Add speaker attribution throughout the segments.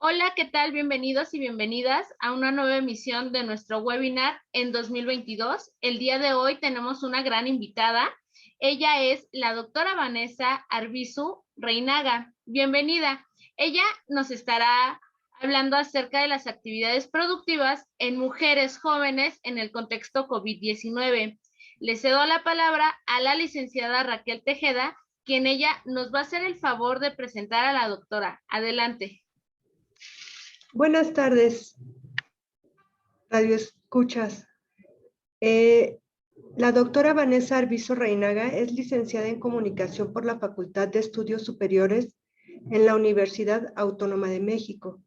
Speaker 1: Hola, ¿qué tal? Bienvenidos y bienvenidas a una nueva emisión de nuestro webinar en 2022. El día de hoy tenemos una gran invitada. Ella es la doctora Vanessa Arbizu Reinaga. Bienvenida. Ella nos estará hablando acerca de las actividades productivas en mujeres jóvenes en el contexto COVID-19. Le cedo la palabra a la licenciada Raquel Tejeda, quien ella nos va a hacer el favor de presentar a la doctora. Adelante.
Speaker 2: Buenas tardes, radio escuchas. La doctora Vanessa Arbizu Reinaga es licenciada en Comunicación por la Facultad de Estudios Superiores en la Universidad Autónoma de México.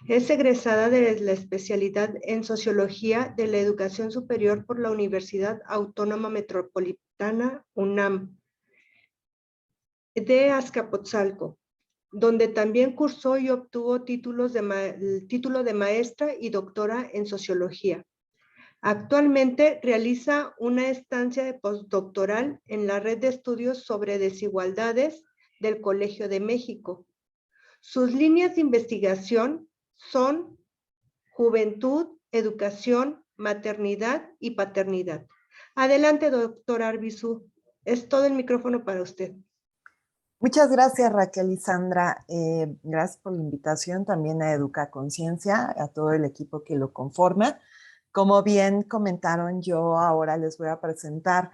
Speaker 2: Es egresada de la especialidad en Sociología de la Educación Superior por la Universidad Autónoma Metropolitana UNAM de Azcapotzalco, donde también cursó y obtuvo el título de maestra y doctora en Sociología. Actualmente realiza una estancia de postdoctoral en la Red de Estudios sobre Desigualdades del Colegio de México. Sus líneas de investigación son juventud, educación, maternidad y paternidad. Adelante, doctora Arbizu. Es todo el micrófono para usted.
Speaker 3: Muchas gracias, Raquel y Sandra. Gracias por la invitación también a Educa Conciencia, a todo el equipo que lo conforma. Como bien comentaron, yo ahora les voy a presentar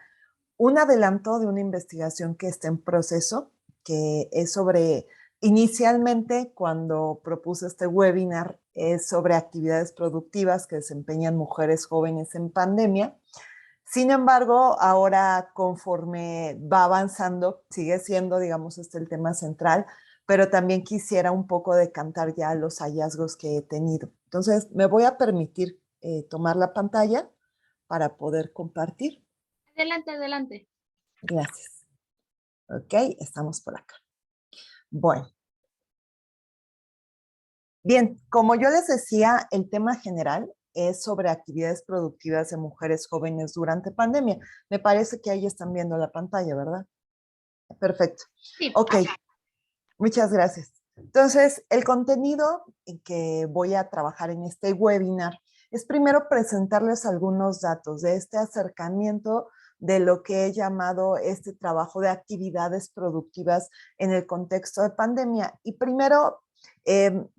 Speaker 3: un adelanto de una investigación que está en proceso, que es sobre, inicialmente cuando propuse este webinar, es sobre actividades productivas que desempeñan mujeres jóvenes en pandemia. Sin embargo, ahora conforme va avanzando, sigue siendo, digamos, el tema central, pero también quisiera un poco decantar ya los hallazgos que he tenido. Entonces, me voy a permitir tomar la pantalla para poder compartir.
Speaker 1: Adelante, adelante.
Speaker 3: Gracias. Ok, estamos por acá. Bueno. Bien, como yo les decía, el tema general es sobre actividades productivas de mujeres jóvenes durante pandemia. Me parece que ahí están viendo la pantalla, ¿verdad? Perfecto.
Speaker 1: Sí.
Speaker 3: Ok, muchas gracias. Entonces, el contenido en que voy a trabajar en este webinar es primero presentarles algunos datos de este acercamiento de lo que he llamado este trabajo de actividades productivas en el contexto de pandemia. Y primero,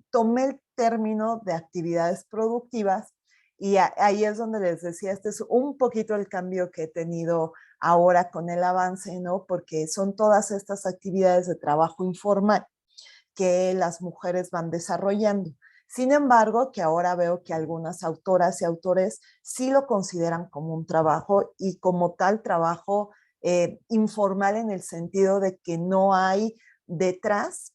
Speaker 3: tomé el término de actividades productivas y ahí es donde les decía, este es un poquito el cambio que he tenido ahora con el avance, ¿no? Porque son todas estas actividades de trabajo informal que las mujeres van desarrollando. Sin embargo, que ahora veo que algunas autoras y autores sí lo consideran como un trabajo y como tal trabajo informal en el sentido de que no hay detrás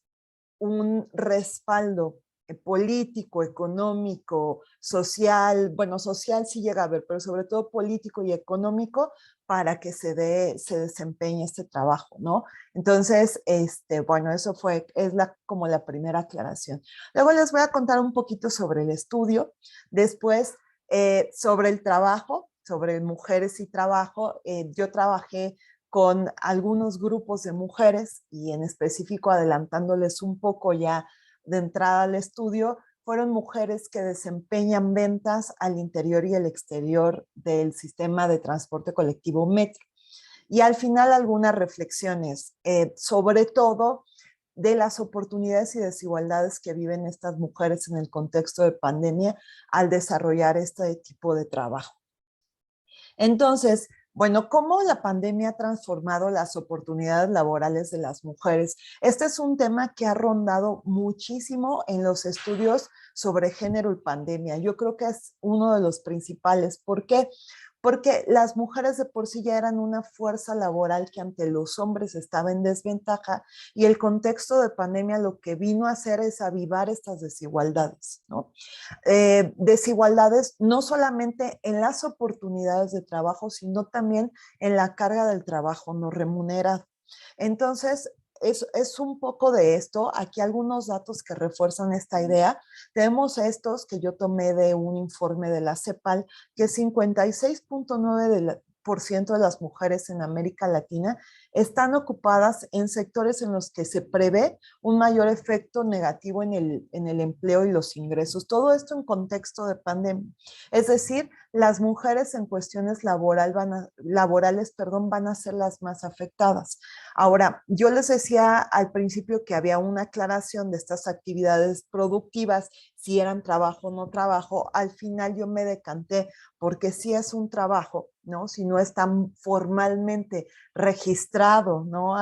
Speaker 3: un respaldo político, económico, social, bueno, social sí llega a haber, pero sobre todo político y económico para que se desempeñe este trabajo, ¿no? Entonces, bueno, eso es como la primera aclaración. Luego les voy a contar un poquito sobre el estudio, después sobre el trabajo, sobre mujeres y trabajo. Yo trabajé con algunos grupos de mujeres y en específico adelantándoles un poco ya de entrada al estudio, fueron mujeres que desempeñan ventas al interior y el exterior del sistema de transporte colectivo Metro. Y al final algunas reflexiones, sobre todo de las oportunidades y desigualdades que viven estas mujeres en el contexto de pandemia al desarrollar este tipo de trabajo. Entonces, bueno, ¿cómo la pandemia ha transformado las oportunidades laborales de las mujeres? Este es un tema que ha rondado muchísimo en los estudios sobre género y pandemia. Yo creo que es uno de los principales. ¿Por qué? Porque las mujeres de por sí ya eran una fuerza laboral que ante los hombres estaba en desventaja y el contexto de pandemia lo que vino a hacer es avivar estas desigualdades, ¿no? Desigualdades no solamente en las oportunidades de trabajo, sino también en la carga del trabajo no remunerado. Entonces, es un poco de esto. Aquí algunos datos que refuerzan esta idea. Tenemos estos que yo tomé de un informe de la CEPAL, que 56.9% de las mujeres en América Latina están ocupadas en sectores en los que se prevé un mayor efecto negativo en el empleo y los ingresos. Todo esto en contexto de pandemia. Es decir, las mujeres en cuestiones laborales, van a ser las más afectadas. Ahora, yo les decía al principio que había una aclaración de estas actividades productivas, si eran trabajo o no trabajo. Al final yo me decanté porque sí es un trabajo, ¿no? Si no está formalmente registrado, ¿no?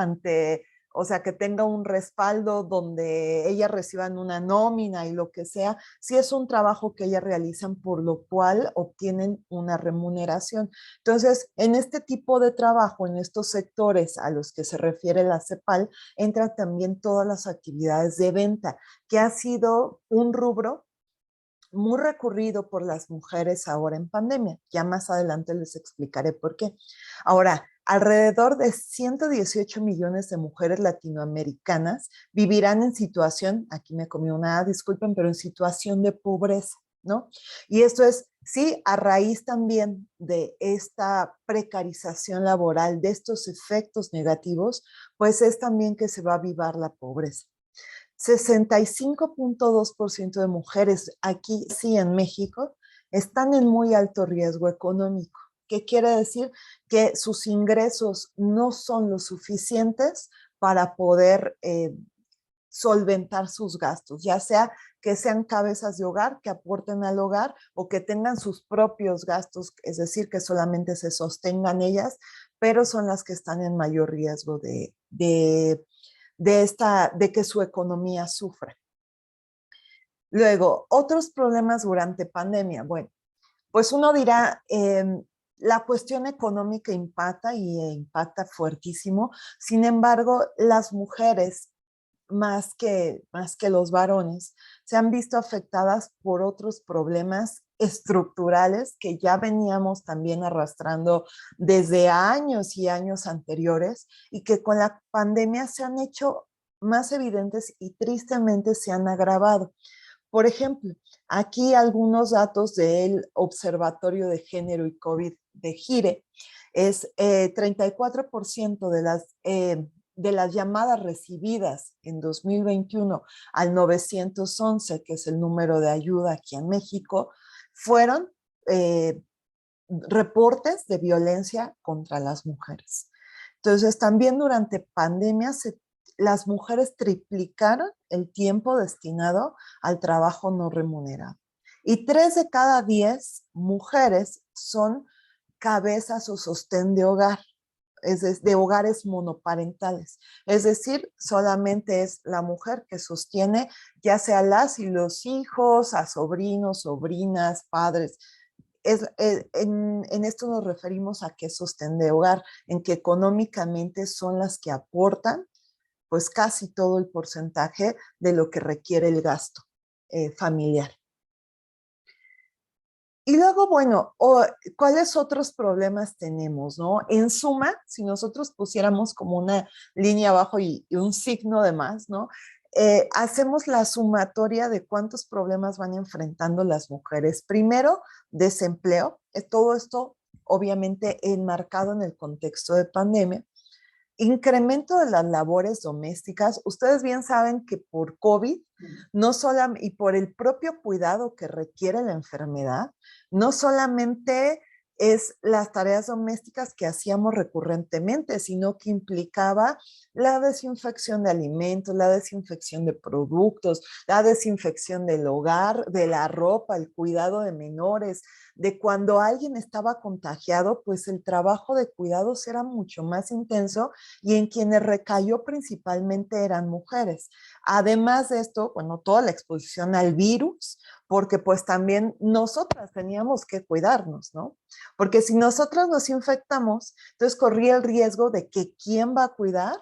Speaker 3: O sea, que tenga un respaldo donde ellas reciban una nómina y lo que sea, sí es un trabajo que ellas realizan, por lo cual obtienen una remuneración. Entonces, en este tipo de trabajo, en estos sectores a los que se refiere la CEPAL, entran también todas las actividades de venta, que ha sido un rubro muy recurrido por las mujeres ahora en pandemia. Ya más adelante les explicaré por qué. Ahora, alrededor de 118 millones de mujeres latinoamericanas vivirán en situación, aquí me comí una, disculpen, pero en situación de pobreza, ¿no? Y esto es, sí, a raíz también de esta precarización laboral, de estos efectos negativos, pues es también que se va a avivar la pobreza. 65.2% de mujeres aquí, sí, en México, están en muy alto riesgo económico. ¿Qué quiere decir? Que sus ingresos no son lo suficientes para poder solventar sus gastos, ya sea que sean cabezas de hogar, que aporten al hogar, o que tengan sus propios gastos, es decir, que solamente se sostengan ellas, pero son las que están en mayor riesgo de que su economía sufra. Luego, otros problemas durante pandemia. Bueno, pues uno dirá, la cuestión económica impacta y impacta fuertísimo. Sin embargo, las mujeres, más que los varones, se han visto afectadas por otros problemas estructurales que ya veníamos también arrastrando desde años y años anteriores, y que con la pandemia se han hecho más evidentes y tristemente se han agravado. Por ejemplo, aquí algunos datos del Observatorio de Género y COVID de GIRE. Es 34% de las llamadas recibidas en 2021 al 911, que es el número de ayuda aquí en México, fueron eh, reportes de violencia contra las mujeres. Entonces, también durante pandemia las mujeres triplicaron el tiempo destinado al trabajo no remunerado. Y 3 de cada 10 mujeres son cabezas o sostén de hogar, de hogares monoparentales. Es decir, solamente es la mujer que sostiene ya sea las y los hijos, a sobrinos, sobrinas, padres. En esto nos referimos a que sostén de hogar, en que económicamente son las que aportan pues casi todo el porcentaje de lo que requiere el gasto familiar. Y luego, bueno, ¿cuáles otros problemas tenemos, no? En suma, si nosotros pusiéramos como una línea abajo y un signo de más, ¿no? Hacemos la sumatoria de cuántos problemas van enfrentando las mujeres. Primero, desempleo. Todo esto, obviamente, enmarcado en el contexto de pandemia. Incremento de las labores domésticas. Ustedes bien saben que por COVID, no solo, y por el propio cuidado que requiere la enfermedad, no solamente es las tareas domésticas que hacíamos recurrentemente, sino que implicaba la desinfección de alimentos, la desinfección de productos, la desinfección del hogar, de la ropa, el cuidado de menores, de cuando alguien estaba contagiado, pues el trabajo de cuidados era mucho más intenso, y en quienes recayó principalmente eran mujeres. Además de esto, bueno, toda la exposición al virus, porque pues también nosotras teníamos que cuidarnos, ¿no? Porque si nosotras nos infectamos, entonces corría el riesgo de que ¿quién va a cuidar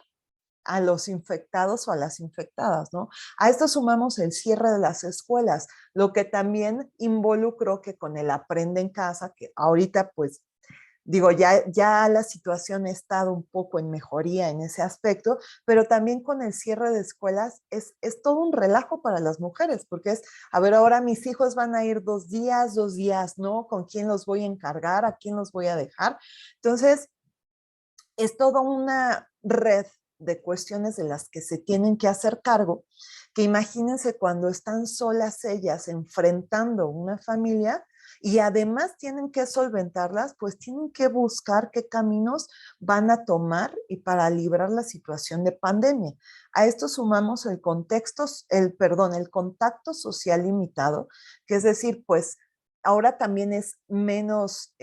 Speaker 3: a los infectados o a las infectadas, ¿no? A esto sumamos el cierre de las escuelas, lo que también involucró que con el aprende en casa, que ahorita pues digo, ya la situación ha estado un poco en mejoría en ese aspecto, pero también con el cierre de escuelas es todo un relajo para las mujeres, porque es, a ver, ahora mis hijos van a ir 2 días, ¿no? ¿Con quién los voy a encargar? ¿A quién los voy a dejar? Entonces, es toda una red de cuestiones de las que se tienen que hacer cargo, que imagínense cuando están solas ellas enfrentando una familia y además tienen que solventarlas, pues tienen que buscar qué caminos van a tomar y para librar la situación de pandemia. A esto sumamos el contacto social limitado, que es decir, pues ahora también es menos,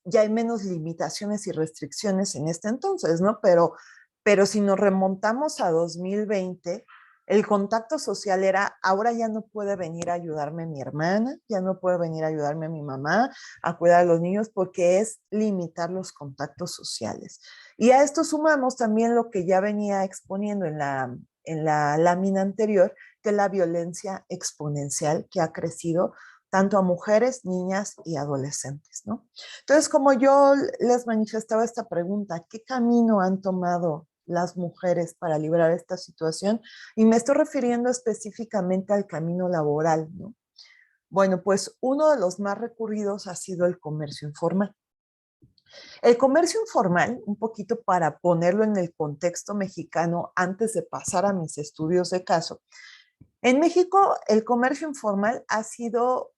Speaker 3: ya hay menos limitaciones y restricciones en este entonces, ¿no? Pero si nos remontamos a 2020, el contacto social era, ahora ya no puede venir a ayudarme mi hermana, ya no puede venir a ayudarme mi mamá a cuidar a los niños porque es limitar los contactos sociales. Y a esto sumamos también lo que ya venía exponiendo en la lámina anterior, que es la violencia exponencial que ha crecido tanto a mujeres, niñas y adolescentes, ¿no? Entonces, como yo les manifestaba esta pregunta, ¿qué camino han tomado las mujeres para librar esta situación? Y me estoy refiriendo específicamente al camino laboral, ¿no? Bueno, pues uno de los más recurridos ha sido el comercio informal. El comercio informal, un poquito para ponerlo en el contexto mexicano antes de pasar a mis estudios de caso, en México el comercio informal ha sido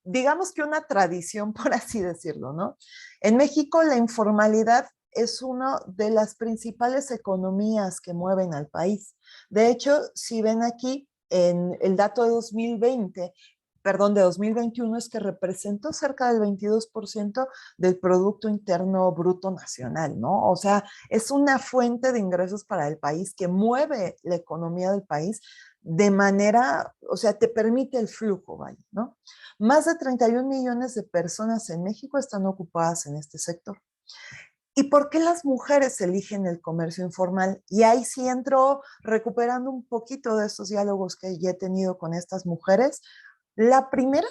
Speaker 3: digamos que una tradición, por así decirlo, ¿no? En México la informalidad es una de las principales economías que mueven al país. De hecho, si ven aquí en el dato de 2020, perdón, de 2021, es que representó cerca del 22% del Producto Interno Bruto Nacional, ¿no? O sea, es una fuente de ingresos para el país que mueve la economía del país de manera, o sea, te permite el flujo, vaya, ¿no? Más de 31 millones de personas en México están ocupadas en este sector. ¿Y por qué las mujeres eligen el comercio informal? Y ahí sí entro recuperando un poquito de estos diálogos que ya he tenido con estas mujeres. La primera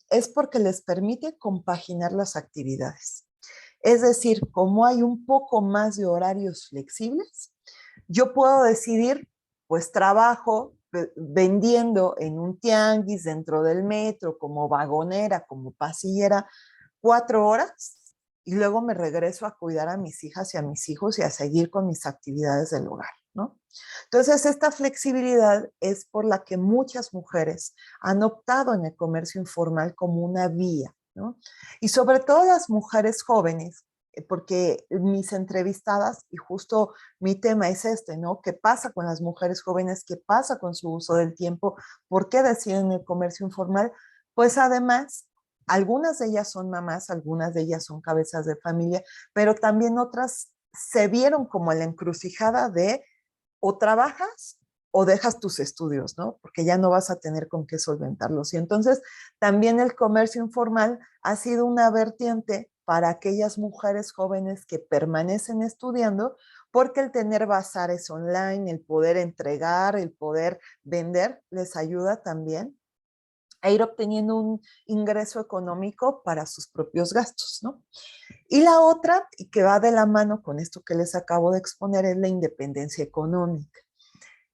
Speaker 3: es porque les permite compaginar las actividades. Es decir, como hay un poco más de horarios flexibles, yo puedo decidir, pues trabajo vendiendo en un tianguis dentro del metro, como vagonera, como pasillera, 4 horas y luego me regreso a cuidar a mis hijas y a mis hijos y a seguir con mis actividades del hogar, ¿no? Entonces, esta flexibilidad es por la que muchas mujeres han optado en el comercio informal como una vía, ¿no? Y sobre todo las mujeres jóvenes, porque mis entrevistadas, y justo mi tema es este, ¿no? ¿Qué pasa con las mujeres jóvenes? ¿Qué pasa con su uso del tiempo? ¿Por qué deciden el comercio informal? Pues además, algunas de ellas son mamás, algunas de ellas son cabezas de familia, pero también otras se vieron como en la encrucijada de o trabajas o dejas tus estudios, ¿no? Porque ya no vas a tener con qué solventarlos. Y entonces también el comercio informal ha sido una vertiente para aquellas mujeres jóvenes que permanecen estudiando, porque el tener bazares online, el poder entregar, el poder vender, les ayuda también a ir obteniendo un ingreso económico para sus propios gastos, ¿no? Y la otra, y que va de la mano con esto que les acabo de exponer, es la independencia económica.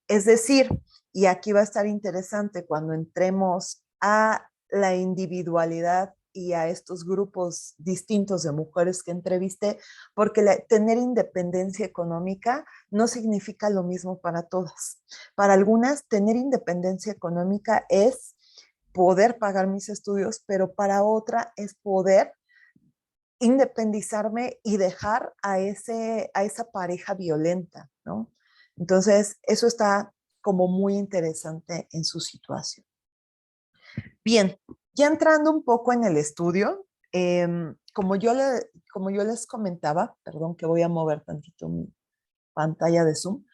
Speaker 3: Es decir, y aquí va a estar interesante cuando entremos a la individualidad y a estos grupos distintos de mujeres que entrevisté, porque tener independencia económica no significa lo mismo para todas. Para algunas, tener independencia económica es poder pagar mis estudios, pero para otra es poder independizarme y dejar a esa pareja violenta, ¿no? Entonces, eso está como muy interesante en su situación. Bien, ya entrando un poco en el estudio, como yo les comentaba, perdón que voy a mover tantito mi pantalla de Zoom,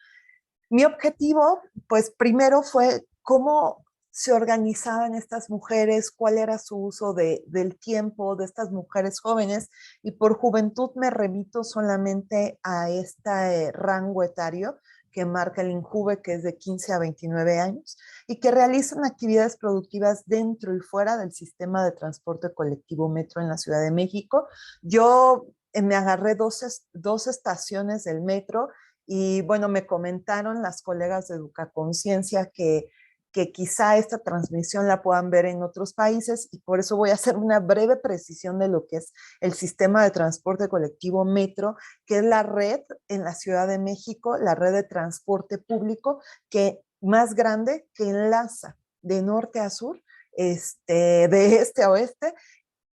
Speaker 3: mi objetivo, pues primero fue cómo se organizaban estas mujeres, cuál era su uso del tiempo de estas mujeres jóvenes, y por juventud me remito solamente a este rango etario que marca el INJUVE, que es de 15 a 29 años, y que realizan actividades productivas dentro y fuera del sistema de transporte colectivo metro en la Ciudad de México. Yo me agarré dos estaciones del metro y bueno, me comentaron las colegas de Educaconciencia que que quizá esta transmisión la puedan ver en otros países, y por eso voy a hacer una breve precisión de lo que es el sistema de transporte colectivo Metro, que es la red en la Ciudad de México, la red de transporte público que más grande, que enlaza de norte a sur, de este a oeste,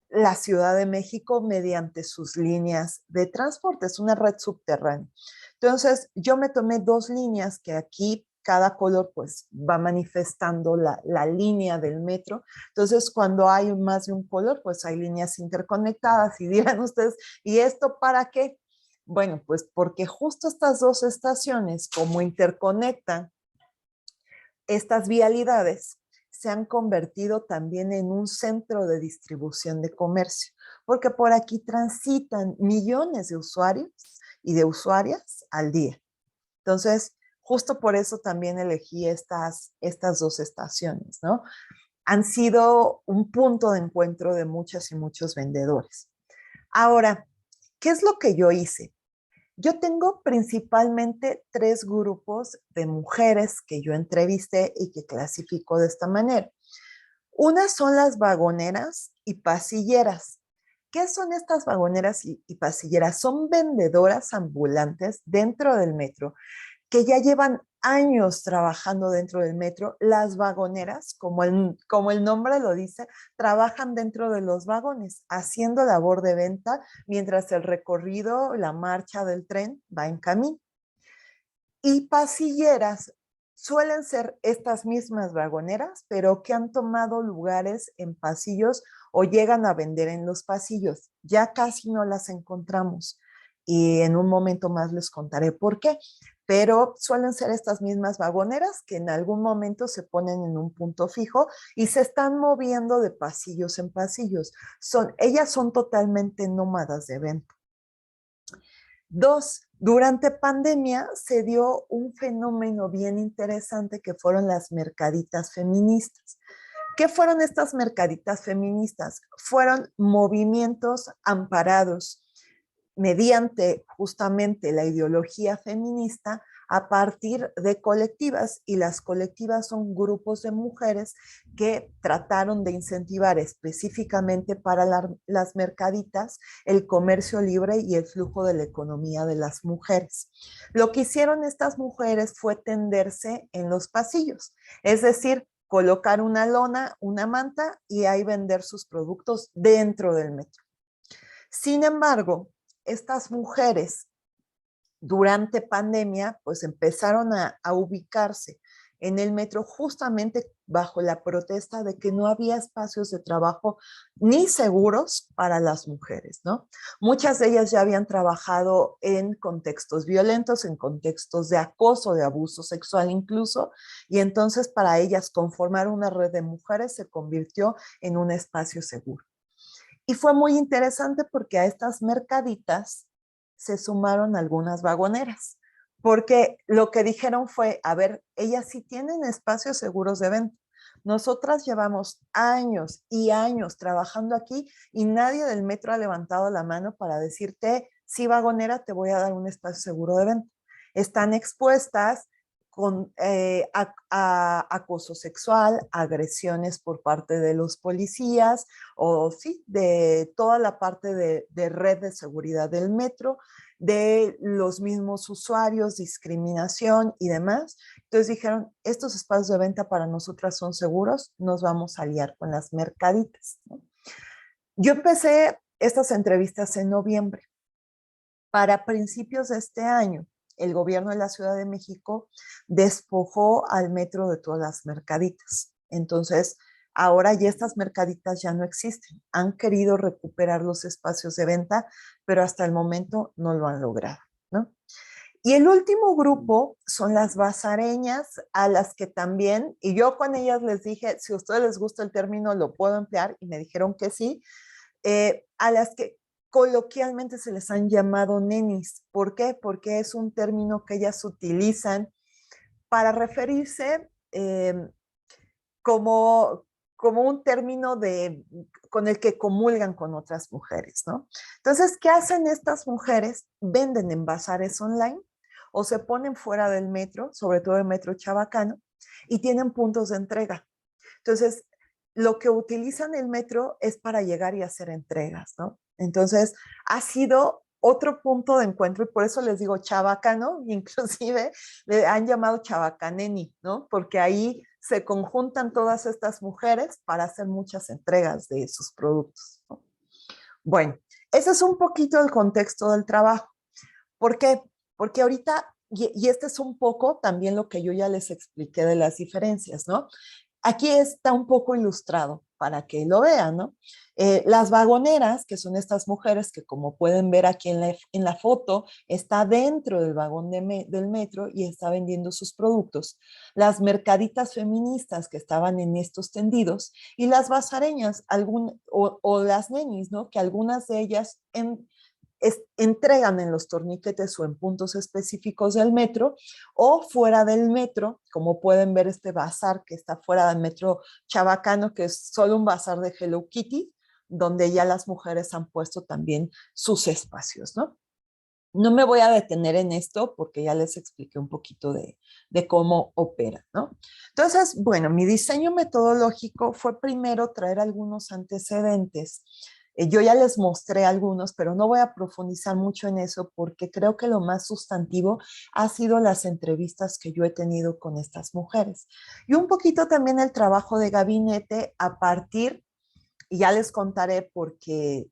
Speaker 3: la Ciudad de México mediante sus líneas de transporte. Es una red subterránea. Entonces, yo me tomé 2 líneas que aquí cada color pues va manifestando la línea del metro. Entonces, cuando hay más de un color, pues hay líneas interconectadas y dirán ustedes, ¿y esto para qué? Bueno, pues porque justo estas 2 estaciones, como interconectan estas vialidades, se han convertido también en un centro de distribución de comercio, porque por aquí transitan millones de usuarios y de usuarias al día. Entonces, justo por eso también elegí estas 2 estaciones, ¿no? Han sido un punto de encuentro de muchas y muchos vendedores. Ahora, ¿qué es lo que yo hice? Yo tengo principalmente 3 grupos de mujeres que yo entrevisté y que clasifico de esta manera. Una son las vagoneras y pasilleras. ¿Qué son estas vagoneras y pasilleras? Son vendedoras ambulantes dentro del metro que ya llevan años trabajando dentro del metro. Las vagoneras, como el nombre lo dice, trabajan dentro de los vagones, haciendo labor de venta mientras el recorrido, la marcha del tren va en camino. Y pasilleras suelen ser estas mismas vagoneras, pero que han tomado lugares en pasillos o llegan a vender en los pasillos. Ya casi no las encontramos y en un momento más les contaré por qué. Pero suelen ser estas mismas vagoneras que en algún momento se ponen en un punto fijo y se están moviendo de pasillos en pasillos. Ellas son totalmente nómadas de venta. 2, durante pandemia se dio un fenómeno bien interesante que fueron las mercaditas feministas. ¿Qué fueron estas mercaditas feministas? Fueron movimientos amparados mediante justamente la ideología feminista a partir de colectivas, y las colectivas son grupos de mujeres que trataron de incentivar específicamente para las mercaditas el comercio libre y el flujo de la economía de las mujeres. Lo que hicieron estas mujeres fue tenderse en los pasillos, es decir, colocar una lona, una manta y ahí vender sus productos dentro del metro. Sin embargo, estas mujeres durante pandemia pues empezaron a ubicarse en el metro justamente bajo la protesta de que no había espacios de trabajo ni seguros para las mujeres, ¿no? Muchas de ellas ya habían trabajado en contextos violentos, en contextos de acoso, de abuso sexual incluso, y entonces para ellas conformar una red de mujeres se convirtió en un espacio seguro. Y fue muy interesante porque a estas mercaditas se sumaron algunas vagoneras, porque lo que dijeron fue, a ver, ellas sí tienen espacios seguros de venta. Nosotras llevamos años y años trabajando aquí y nadie del metro ha levantado la mano para decirte, sí, vagonera, te voy a dar un espacio seguro de venta. Están expuestas con acoso sexual, agresiones por parte de los policías o sí, de toda la parte de red de seguridad del metro, de los mismos usuarios, discriminación y demás. Entonces dijeron, estos espacios de venta para nosotras son seguros, nos vamos a aliar con las mercaditas, ¿no? Yo empecé estas entrevistas en noviembre. Para principios de este año, el gobierno de la Ciudad de México despojó al metro de todas las mercaditas. Entonces, ahora ya estas mercaditas ya no existen. Han querido recuperar los espacios de venta, pero hasta el momento no lo han logrado, ¿no? Y el último grupo son las bazareñas, a las que también, y yo con ellas les dije, si a ustedes les gusta el término, lo puedo emplear, y me dijeron que sí, a las que coloquialmente se les han llamado nenis. ¿Por qué? Porque es un término que ellas utilizan para referirse como un término con el que comulgan con otras mujeres, ¿no? Entonces, ¿qué hacen estas mujeres? Venden en bazares online o se ponen fuera del metro, sobre todo el metro chabacano, y tienen puntos de entrega. Entonces, lo que utilizan el metro es para llegar y hacer entregas, ¿no? Entonces, ha sido otro punto de encuentro y por eso les digo chabacano, inclusive le han llamado chabacaneni, ¿no? Porque ahí se conjuntan todas estas mujeres para hacer muchas entregas de sus productos, ¿no? Bueno, ese es un poquito el contexto del trabajo. ¿Por qué? Porque ahorita, y este es un poco también lo que yo ya les expliqué de las diferencias, ¿no? Aquí está un poco ilustrado para que lo vean, ¿no? Las vagoneras, que son estas mujeres que como pueden ver aquí en la foto, está dentro del vagón del metro y está vendiendo sus productos. Las mercaditas feministas que estaban en estos tendidos y las bazareñas, o las nenis, ¿no? Que algunas de ellas entregan en los torniquetes o en puntos específicos del metro o fuera del metro, como pueden ver este bazar que está fuera del metro Chabacano, que es solo un bazar de Hello Kitty, donde ya las mujeres han puesto también sus espacios, ¿no? No me voy a detener en esto porque ya les expliqué un poquito de cómo opera, ¿no? Entonces, bueno, mi diseño metodológico fue primero traer algunos antecedentes. Yo ya les mostré algunos, pero no voy a profundizar mucho en eso porque creo que lo más sustantivo ha sido las entrevistas que yo he tenido con estas mujeres. Y un poquito también el trabajo de gabinete a partir, y ya les contaré porque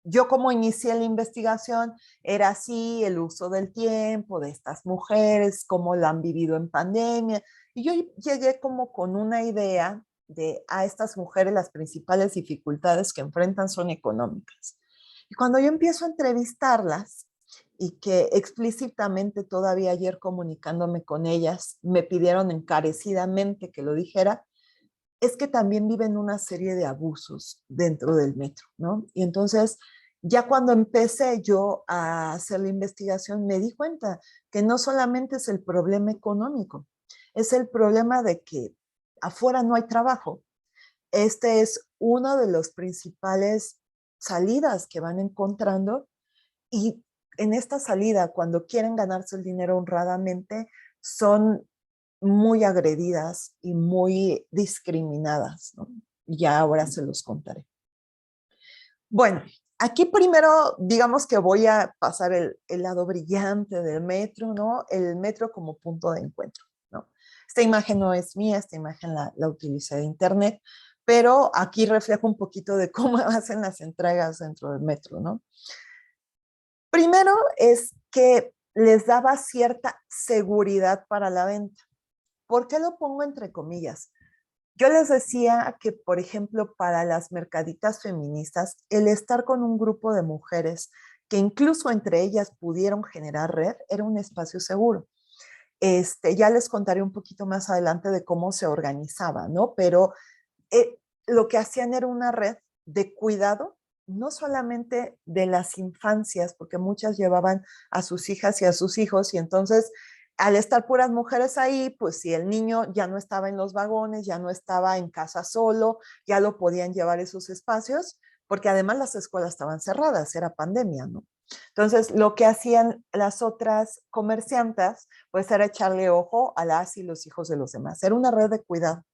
Speaker 3: yo como inicié la investigación era así, el uso del tiempo de estas mujeres, cómo la han vivido en pandemia. Y yo llegué como con una idea de a estas mujeres las principales dificultades que enfrentan son económicas. Y cuando yo empiezo a entrevistarlas y que explícitamente todavía ayer comunicándome con ellas me pidieron encarecidamente que lo dijera, es que también viven una serie de abusos dentro del metro, ¿no? Y entonces, ya cuando empecé yo a hacer la investigación, me di cuenta que no solamente es el problema económico, es el problema de que afuera no hay trabajo. Este es uno de los principales salidas que van encontrando y en esta salida, cuando quieren ganarse el dinero honradamente, son muy agredidas y muy discriminadas, ¿no? Ya ahora se los contaré. Bueno, aquí primero, digamos que voy a pasar el lado brillante del metro, ¿no? El metro como punto de encuentro, ¿no? Esta imagen no es mía, esta imagen la utilicé de internet, pero aquí reflejo un poquito de cómo hacen las entregas dentro del metro, ¿no? Primero es que les daba cierta seguridad para la venta. ¿Por qué lo pongo entre comillas? Yo les decía que, por ejemplo, para las mercaditas feministas, el estar con un grupo de mujeres que incluso entre ellas pudieron generar red, era un espacio seguro. Ya les contaré un poquito más adelante de cómo se organizaba, ¿no? Pero lo que hacían era una red de cuidado, no solamente de las infancias, porque muchas llevaban a sus hijas y a sus hijos, y entonces al estar puras mujeres ahí, pues si el niño ya no estaba en los vagones, ya no estaba en casa solo, ya lo podían llevar a esos espacios, porque además las escuelas estaban cerradas, era pandemia, ¿no? Entonces, lo que hacían las otras comerciantes, pues era echarle ojo a las y los hijos de los demás. Era una red de cuidado.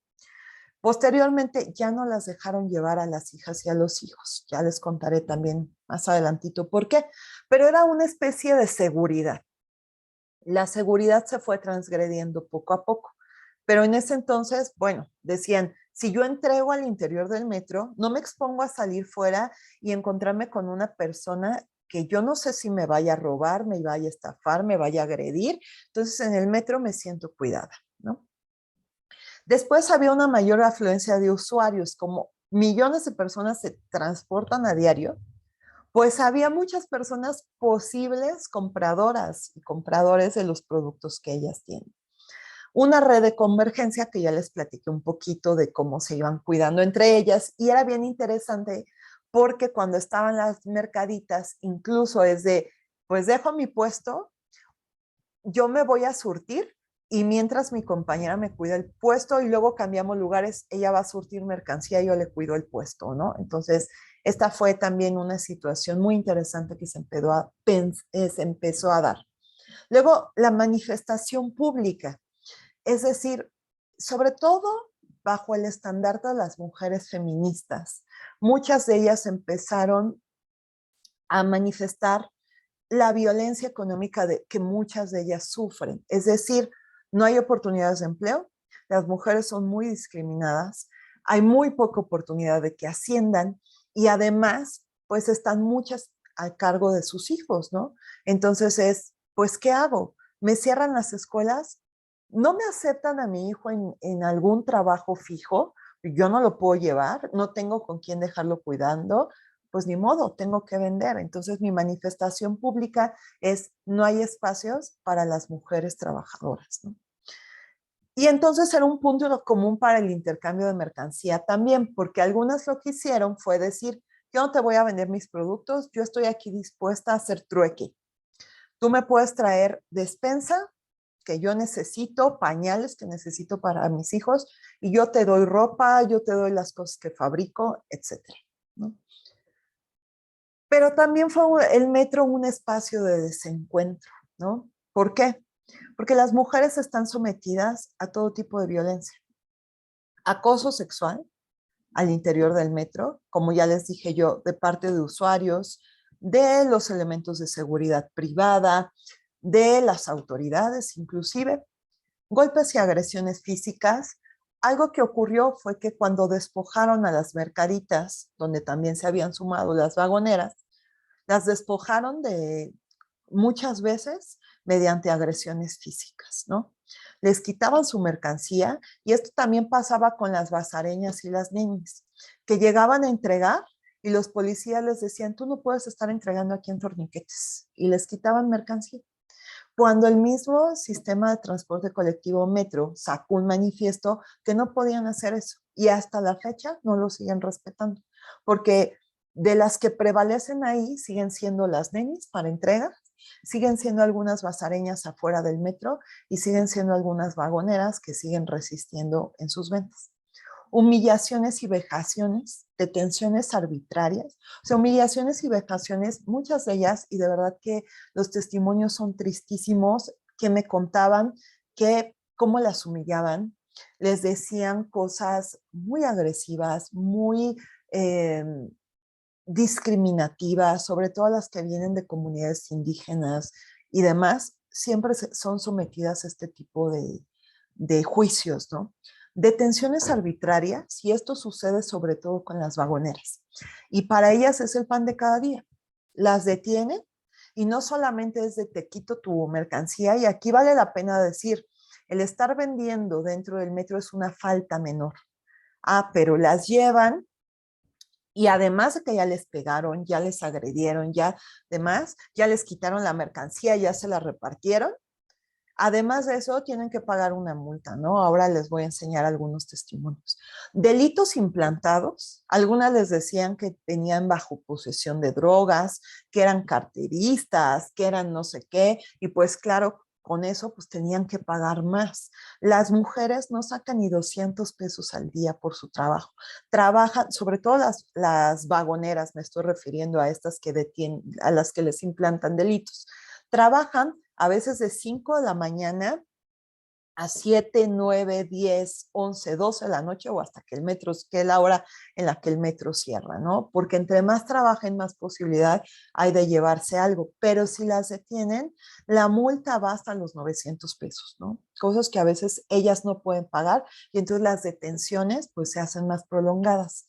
Speaker 3: Posteriormente ya no las dejaron llevar a las hijas y a los hijos. Ya les contaré también más adelantito por qué. Pero era una especie de seguridad. La seguridad se fue transgrediendo poco a poco. Pero en ese entonces, bueno, decían, si yo entrego al interior del metro, no me expongo a salir fuera y encontrarme con una persona que yo no sé si me vaya a robar, me vaya a estafar, me vaya a agredir. Entonces en el metro me siento cuidada, ¿no? Después había una mayor afluencia de usuarios, como millones de personas se transportan a diario, pues había muchas personas posibles compradoras y compradores de los productos que ellas tienen. Una red de convergencia que ya les platiqué un poquito de cómo se iban cuidando entre ellas y era bien interesante porque cuando estaban las mercaditas, incluso es de, pues dejo mi puesto, yo me voy a surtir y mientras mi compañera me cuida el puesto y luego cambiamos lugares, ella va a surtir mercancía y yo le cuido el puesto, ¿no? Entonces, esta fue también una situación muy interesante que se empezó a dar. Luego, la manifestación pública, es decir, sobre todo bajo el estandarte de las mujeres feministas. Muchas de ellas empezaron a manifestar la violencia económica que muchas de ellas sufren. Es decir, no hay oportunidades de empleo, las mujeres son muy discriminadas, hay muy poca oportunidad de que asciendan y además, pues están muchas a cargo de sus hijos, ¿no? Entonces pues, ¿qué hago? ¿Me cierran las escuelas? ¿No me aceptan a mi hijo en algún trabajo fijo? Yo no lo puedo llevar, no tengo con quién dejarlo cuidando, pues ni modo, tengo que vender. Entonces mi manifestación pública es no hay espacios para las mujeres trabajadoras, ¿no? Y entonces era un punto común para el intercambio de mercancía también, porque algunas lo que hicieron fue decir, yo no te voy a vender mis productos, yo estoy aquí dispuesta a hacer trueque. Tú me puedes traer despensa que yo necesito, pañales que necesito para mis hijos, y yo te doy ropa, yo te doy las cosas que fabrico, etcétera, ¿no? Pero también fue el metro un espacio de desencuentro, ¿no? ¿Por qué? Porque las mujeres están sometidas a todo tipo de violencia. Acoso sexual al interior del metro, como ya les dije yo, de parte de usuarios, de los elementos de seguridad privada, de las autoridades inclusive, golpes y agresiones físicas. Algo que ocurrió fue que cuando despojaron a las mercaditas, donde también se habían sumado las vagoneras, las despojaron de muchas veces mediante agresiones físicas, ¿no? Les quitaban su mercancía y esto también pasaba con las bazareñas y las niñas, que llegaban a entregar y los policías les decían, tú no puedes estar entregando aquí en torniquetes, y les quitaban mercancía. Cuando el mismo sistema de transporte colectivo Metro sacó un manifiesto que no podían hacer eso y hasta la fecha no lo siguen respetando, porque de las que prevalecen ahí siguen siendo las nenis para entrega, siguen siendo algunas bazareñas afuera del metro y siguen siendo algunas vagoneras que siguen resistiendo en sus ventas. Humillaciones y vejaciones, detenciones arbitrarias, o sea, humillaciones y vejaciones, muchas de ellas, y de verdad que los testimonios son tristísimos, que me contaban que cómo las humillaban, les decían cosas muy agresivas, muy discriminativas, sobre todo las que vienen de comunidades indígenas y demás, siempre son sometidas a este tipo de juicios, ¿no? Detenciones arbitrarias, y esto sucede sobre todo con las vagoneras. Y para ellas es el pan de cada día. Las detienen y no solamente es de te quito tu mercancía, y aquí vale la pena decir, el estar vendiendo dentro del metro es una falta menor. Ah, pero las llevan y además de que ya les pegaron, ya les agredieron, ya demás, ya les quitaron la mercancía, ya se la repartieron. Además de eso, tienen que pagar una multa, ¿no? Ahora les voy a enseñar algunos testimonios. Delitos implantados, algunas les decían que tenían bajo posesión de drogas, que eran carteristas, que eran no sé qué, y pues claro, con eso pues tenían que pagar más. Las mujeres no sacan ni 200 pesos al día por su trabajo. Trabajan, sobre todo las vagoneras, me estoy refiriendo a estas que detienen, a las que les implantan delitos. Trabajan a veces de 5 de la mañana a 7, 9, 10, 11, 12 de la noche o hasta que el metro, que es la hora en la que el metro cierra, ¿no? Porque entre más trabajen, más posibilidad hay de llevarse algo. Pero si las detienen, la multa va hasta los 900 pesos, ¿no? Cosas que a veces ellas no pueden pagar y entonces las detenciones pues se hacen más prolongadas.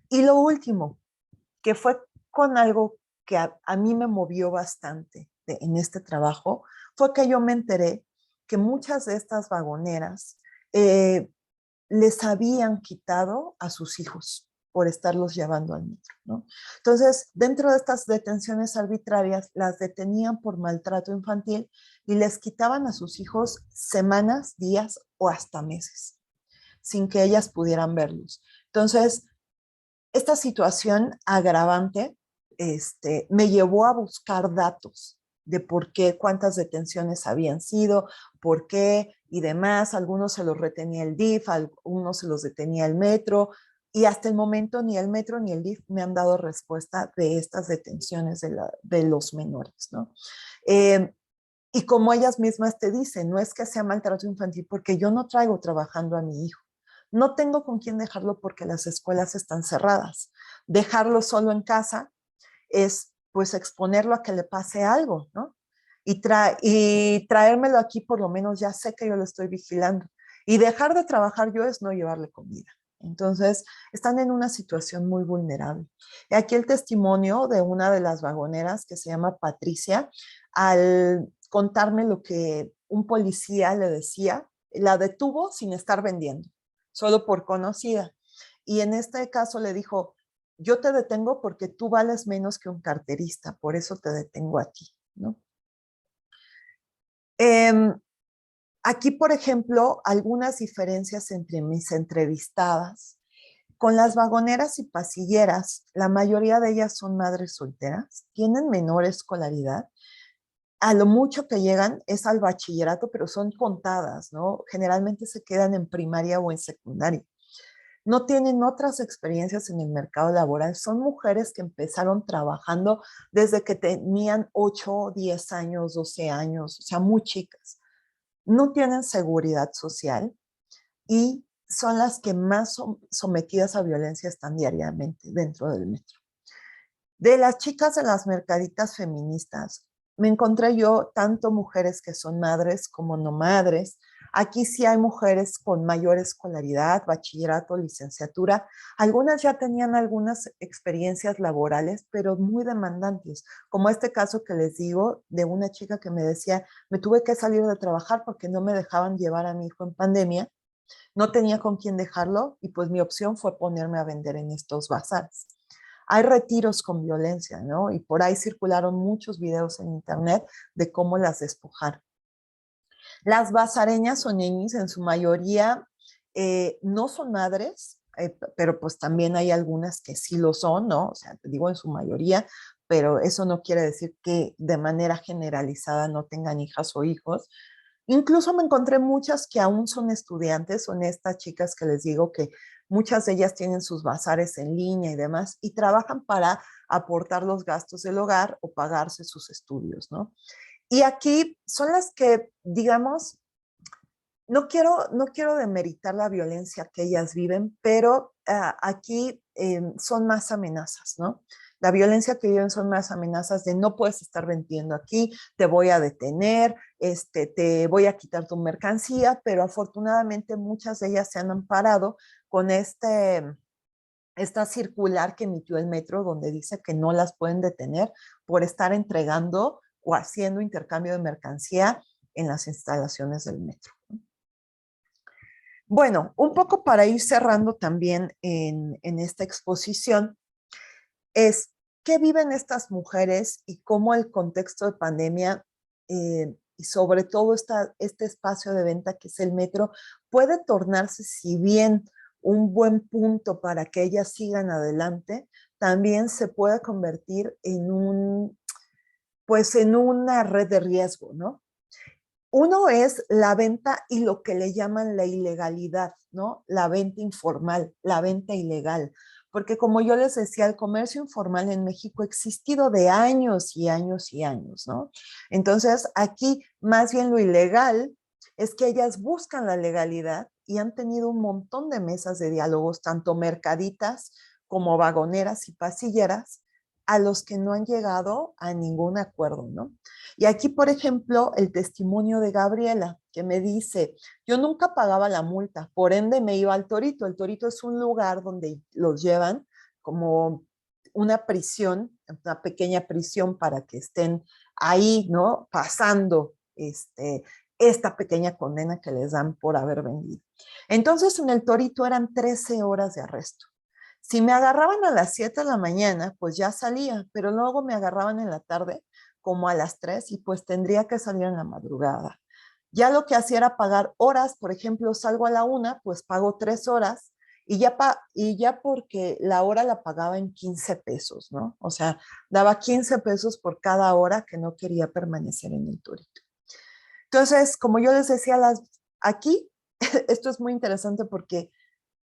Speaker 3: Y lo último, que fue con algo que a mí me movió bastante en este trabajo, fue que yo me enteré que muchas de estas vagoneras les habían quitado a sus hijos por estarlos llevando al metro, ¿no? Entonces, dentro de estas detenciones arbitrarias, las detenían por maltrato infantil y les quitaban a sus hijos semanas, días o hasta meses, sin que ellas pudieran verlos. Entonces, esta situación agravante me llevó a buscar datos de por qué, cuántas detenciones habían sido, por qué y demás. Algunos se los retenía el DIF, algunos se los detenía el metro, y hasta el momento ni el metro ni el DIF me han dado respuesta de estas detenciones de los menores, ¿no? Y como ellas mismas te dicen, no es que sea maltrato infantil, porque yo no traigo trabajando a mi hijo. No tengo con quién dejarlo porque las escuelas están cerradas. Dejarlo solo en casa es pues exponerlo a que le pase algo, ¿no? Y traérmelo aquí, por lo menos ya sé que yo lo estoy vigilando. Y dejar de trabajar yo es no llevarle comida. Entonces, están en una situación muy vulnerable. Y aquí el testimonio de una de las vagoneras que se llama Patricia, al contarme lo que un policía le decía, la detuvo sin estar vendiendo, solo por conocida. Y en este caso le dijo, yo te detengo porque tú vales menos que un carterista, por eso te detengo a ti, ¿no? Aquí, por ejemplo, algunas diferencias entre mis entrevistadas. Con las vagoneras y pasilleras, la mayoría de ellas son madres solteras, tienen menor escolaridad. A lo mucho que llegan es al bachillerato, pero son contadas, ¿no? Generalmente se quedan en primaria o en secundaria. No tienen otras experiencias en el mercado laboral. Son mujeres que empezaron trabajando desde que tenían 8, 10 años, 12 años, o sea, muy chicas. No tienen seguridad social y son las que más sometidas a violencia están diariamente dentro del metro. De las chicas de las mercaditas feministas, me encontré yo tanto mujeres que son madres como no madres. Aquí sí hay mujeres con mayor escolaridad, bachillerato, licenciatura. Algunas ya tenían algunas experiencias laborales, pero muy demandantes, como este caso que les digo de una chica que me decía, me tuve que salir de trabajar porque no me dejaban llevar a mi hijo en pandemia, no tenía con quién dejarlo y pues mi opción fue ponerme a vender en estos bazares. Hay retiros con violencia, ¿no? Y por ahí circularon muchos videos en internet de cómo las despojar. Las bazareñas o ñeñis en su mayoría no son madres, pero pues también hay algunas que sí lo son, ¿no? O sea, te digo en su mayoría, pero eso no quiere decir que de manera generalizada no tengan hijas o hijos. Incluso me encontré muchas que aún son estudiantes, son estas chicas que les digo que muchas de ellas tienen sus bazares en línea y demás y trabajan para aportar los gastos del hogar o pagarse sus estudios, ¿no? Y aquí son las que, digamos, no quiero demeritar la violencia que ellas viven, pero aquí son más amenazas, ¿no? La violencia que viven son más amenazas de no puedes estar vendiendo aquí, te voy a detener, te voy a quitar tu mercancía, pero afortunadamente muchas de ellas se han amparado con esta circular que emitió el metro donde dice que no las pueden detener por estar entregando o haciendo intercambio de mercancía en las instalaciones del metro. Bueno, un poco para ir cerrando también en esta exposición, es qué viven estas mujeres y cómo el contexto de pandemia y sobre todo este espacio de venta que es el metro puede tornarse, si bien un buen punto para que ellas sigan adelante, también se puede convertir pues en una red de riesgo, ¿no? Uno es la venta y lo que le llaman la ilegalidad, ¿no? La venta informal, la venta ilegal. Porque como yo les decía, el comercio informal en México ha existido de años y años y años, ¿no? Entonces, aquí más bien lo ilegal es que ellas buscan la legalidad y han tenido un montón de mesas de diálogos, tanto mercaditas como vagoneras y pasilleras, a los que no han llegado a ningún acuerdo, ¿no? Y aquí, por ejemplo, el testimonio de Gabriela, que me dice, yo nunca pagaba la multa, por ende me iba al Torito. El Torito es un lugar donde los llevan como una prisión, una pequeña prisión para que estén ahí, ¿no? Pasando esta pequeña condena que les dan por haber vendido. Entonces, en el Torito eran 13 horas de arresto. Si me agarraban a las 7 de la mañana, pues ya salía, pero luego me agarraban en la tarde como a las 3 y pues tendría que salir en la madrugada. Ya lo que hacía era pagar horas, por ejemplo, salgo a la 1, pues pago 3 horas y ya porque la hora la pagaba en 15 pesos, ¿no? O sea, daba 15 pesos por cada hora que no quería permanecer en el Torito. Entonces, como yo les decía, aquí, esto es muy interesante porque,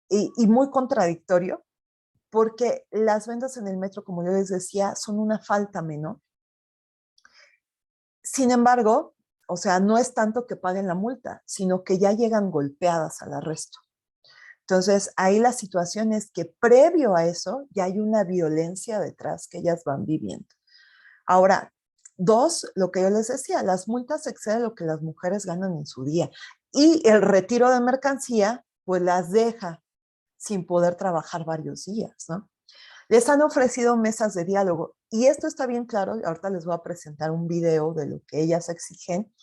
Speaker 3: y muy contradictorio, porque las ventas en el metro, como yo les decía, son una falta menor. Sin embargo, O sea, no es tanto que paguen la multa, sino que ya llegan golpeadas al arresto. Entonces, ahí la situación es que previo a eso ya hay una violencia detrás que ellas van viviendo. Ahora, dos, lo que yo les decía, las multas exceden lo que las mujeres ganan en su día y el retiro de mercancía pues las deja sin poder trabajar varios días, ¿no? Les han ofrecido mesas de diálogo y esto está bien claro, ahorita les voy a presentar un video de lo que ellas exigen,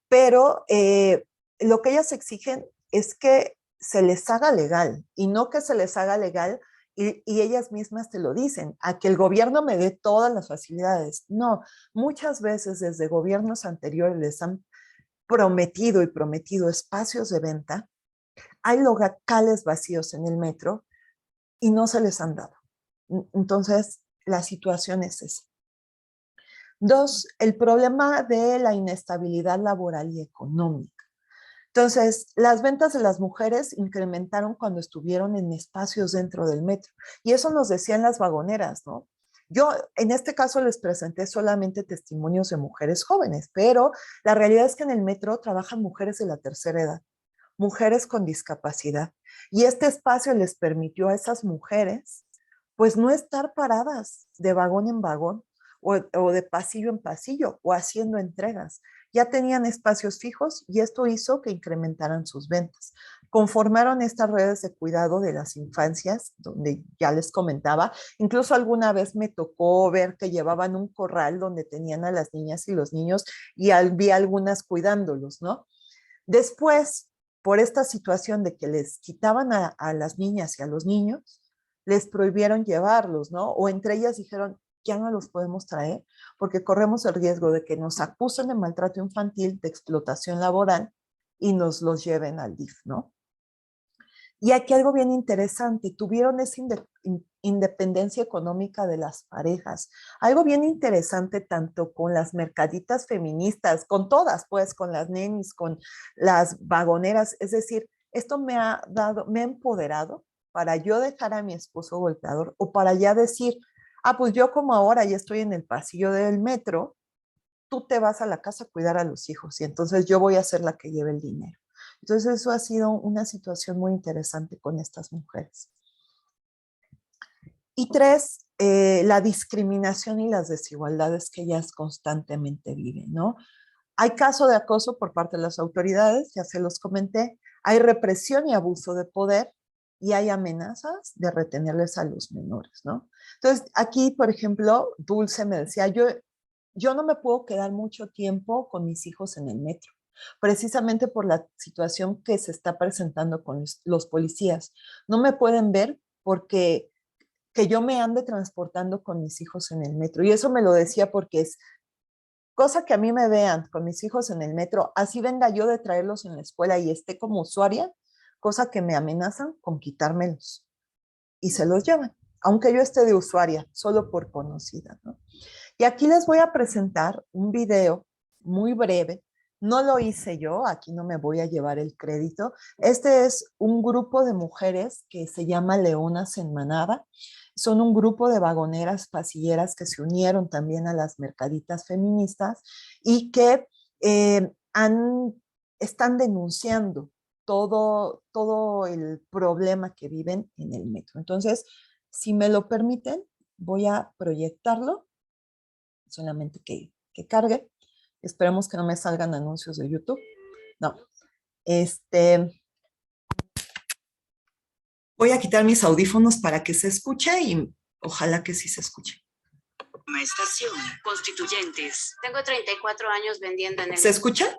Speaker 3: pero lo que ellas exigen es que se les haga legal y no que se les haga legal y ellas mismas te lo dicen, a que el gobierno me dé todas las facilidades. No, muchas veces desde gobiernos anteriores les han prometido y prometido espacios de venta, hay locales vacíos en el metro y no se les han dado. Entonces, la situación es esa. Dos, el problema de la inestabilidad laboral y económica. Entonces, las ventas de las mujeres incrementaron cuando estuvieron en espacios dentro del metro. Y eso nos decían las vagoneras, ¿no? Yo en este caso les presenté solamente testimonios de mujeres jóvenes, pero la realidad es que en el metro trabajan mujeres de la tercera edad, mujeres con discapacidad. Y este espacio les permitió a esas mujeres, pues no estar paradas de vagón en vagón o de pasillo en pasillo o haciendo entregas. Ya tenían espacios fijos y esto hizo que incrementaran sus ventas. Conformaron estas redes de cuidado de las infancias, donde ya les comentaba, incluso alguna vez me tocó ver que llevaban un corral donde tenían a las niñas y los niños y vi algunas cuidándolos, ¿no? Después, por esta situación de que les quitaban a las niñas y a los niños, les prohibieron llevarlos, ¿no? O entre ellas dijeron, ya no los podemos traer porque corremos el riesgo de que nos acusen de maltrato infantil, de explotación laboral y nos los lleven al DIF, ¿no? Y aquí algo bien interesante, tuvieron esa independencia económica de las parejas. Algo bien interesante tanto con las mercaditas feministas, con todas, pues, con las nenis, con las vagoneras. Es decir, esto me ha empoderado para yo dejar a mi esposo golpeador o para ya decir, pues yo como ahora ya estoy en el pasillo del metro, tú te vas a la casa a cuidar a los hijos y entonces yo voy a ser la que lleve el dinero. Entonces eso ha sido una situación muy interesante con estas mujeres. Y tres, la discriminación y las desigualdades que ellas constantemente viven, ¿no? Hay caso de acoso por parte de las autoridades, ya se los comenté, hay represión y abuso de poder y hay amenazas de retenerles a los menores, ¿no? Entonces, aquí, por ejemplo, Dulce me decía, yo no me puedo quedar mucho tiempo con mis hijos en el metro, precisamente por la situación que se está presentando con los policías. No me pueden ver porque que yo me ande transportando con mis hijos en el metro. Y eso me lo decía porque es cosa que a mí me vean con mis hijos en el metro, así venga yo de traerlos en la escuela y esté como usuaria, cosa que me amenazan con quitármelos y se los llevan, aunque yo esté de usuaria, solo por conocida, ¿no? Y aquí les voy a presentar un video muy breve. No lo hice yo, aquí no me voy a llevar el crédito. Este es un grupo de mujeres que se llama Leonas en Manada. Son un grupo de vagoneras pasilleras que se unieron también a las mercaditas feministas y que están denunciando todo el problema que viven en el metro. Entonces, si me lo permiten, voy a proyectarlo, solamente que cargue. Esperemos que no me salgan anuncios de YouTube. No. Voy a quitar mis audífonos para que se escuche y ojalá que sí se escuche.
Speaker 4: Estación Constituyentes. Tengo 34 años vendiendo en el...
Speaker 3: ¿Se escucha?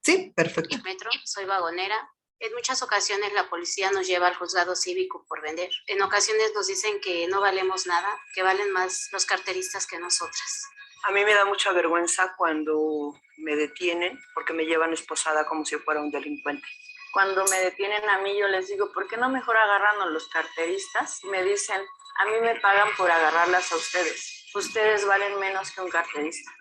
Speaker 3: Sí, perfecto.
Speaker 4: Metro, soy vagonera. En muchas ocasiones la policía nos lleva al juzgado cívico por vender. En ocasiones nos dicen que no valemos nada, que valen más los carteristas que nosotras.
Speaker 5: A mí me da mucha vergüenza cuando me detienen porque me llevan esposada como si fuera un delincuente.
Speaker 6: Cuando me detienen a mí, yo les digo, ¿por qué no mejor agarran a los carteristas? Y me dicen, a mí me pagan por agarrarlas a ustedes. Ustedes valen menos que un carterista.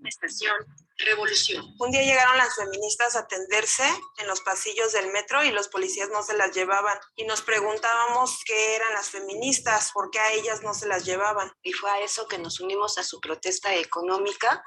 Speaker 4: Estación
Speaker 7: revolución.
Speaker 8: Un día llegaron las feministas a atenderse en los pasillos del metro y los policías no se las llevaban. Y nos preguntábamos qué eran las feministas, por qué a ellas no se las llevaban.
Speaker 7: Y fue a eso que nos unimos a su protesta económica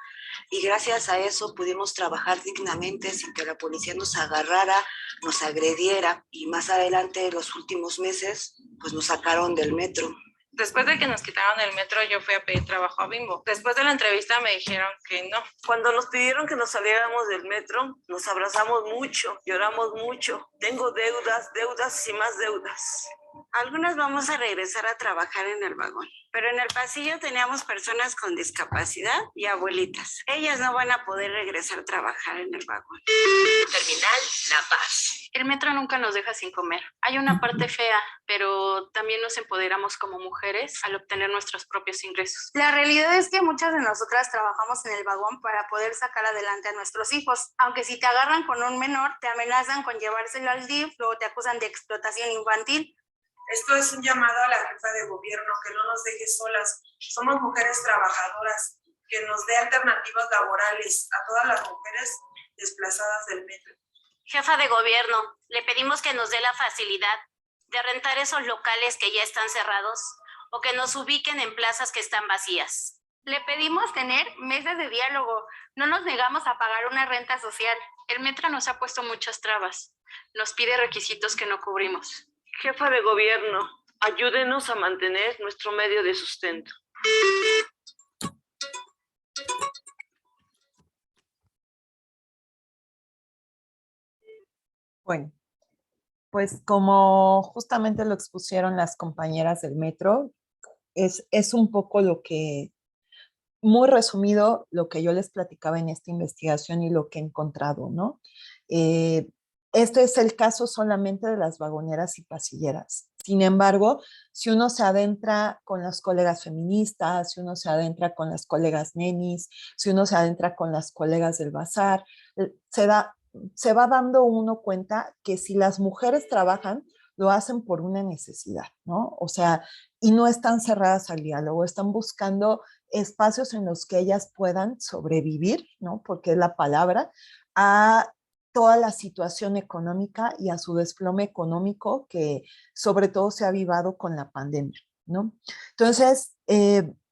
Speaker 7: y gracias a eso pudimos trabajar dignamente sin que la policía nos agarrara, nos agrediera y más adelante, los últimos meses, pues nos sacaron del metro.
Speaker 9: Después de que nos quitaron el metro, yo fui a pedir trabajo a Bimbo. Después de la entrevista me dijeron que no.
Speaker 8: Cuando nos pidieron que nos saliéramos del metro, nos abrazamos mucho, lloramos mucho. Tengo deudas, deudas y más deudas.
Speaker 10: Algunas vamos a regresar a trabajar en el vagón, pero en el pasillo teníamos personas con discapacidad y abuelitas. Ellas no van a poder regresar a trabajar en el vagón.
Speaker 7: Terminal La Paz.
Speaker 4: El metro nunca nos deja sin comer. Hay una parte fea, pero también nos empoderamos como mujeres al obtener nuestros propios ingresos.
Speaker 11: La realidad es que muchas de nosotras trabajamos en el vagón para poder sacar adelante a nuestros hijos. Aunque si te agarran con un menor, te amenazan con llevárselo al DIF, luego te acusan de explotación infantil.
Speaker 8: Esto es un llamado a la jefa de gobierno, que no nos deje solas. Somos mujeres trabajadoras, que nos dé alternativas laborales a todas las mujeres desplazadas del metro.
Speaker 4: Jefa de gobierno, le pedimos que nos dé la facilidad de rentar esos locales que ya están cerrados o que nos ubiquen en plazas que están vacías.
Speaker 11: Le pedimos tener mesas de diálogo. No nos negamos a pagar una renta social.
Speaker 4: El metro nos ha puesto muchas trabas. Nos pide requisitos que no cubrimos.
Speaker 5: Jefa de gobierno, ayúdenos a mantener nuestro medio de sustento.
Speaker 3: Bueno, pues como justamente lo expusieron las compañeras del metro, es un poco lo que, muy resumido, lo que yo les platicaba en esta investigación y lo que he encontrado, ¿no? Este es el caso solamente de las vagoneras y pasilleras. Sin embargo, si uno se adentra con las colegas feministas, si uno se adentra con las colegas nenis, si uno se adentra con las colegas del bazar, se va dando uno cuenta que si las mujeres trabajan, lo hacen por una necesidad, ¿no? O sea, y no están cerradas al diálogo, están buscando espacios en los que ellas puedan sobrevivir, ¿no? Porque es la palabra, a toda la situación económica y a su desplome económico que sobre todo se ha avivado con la pandemia, ¿no? Entonces,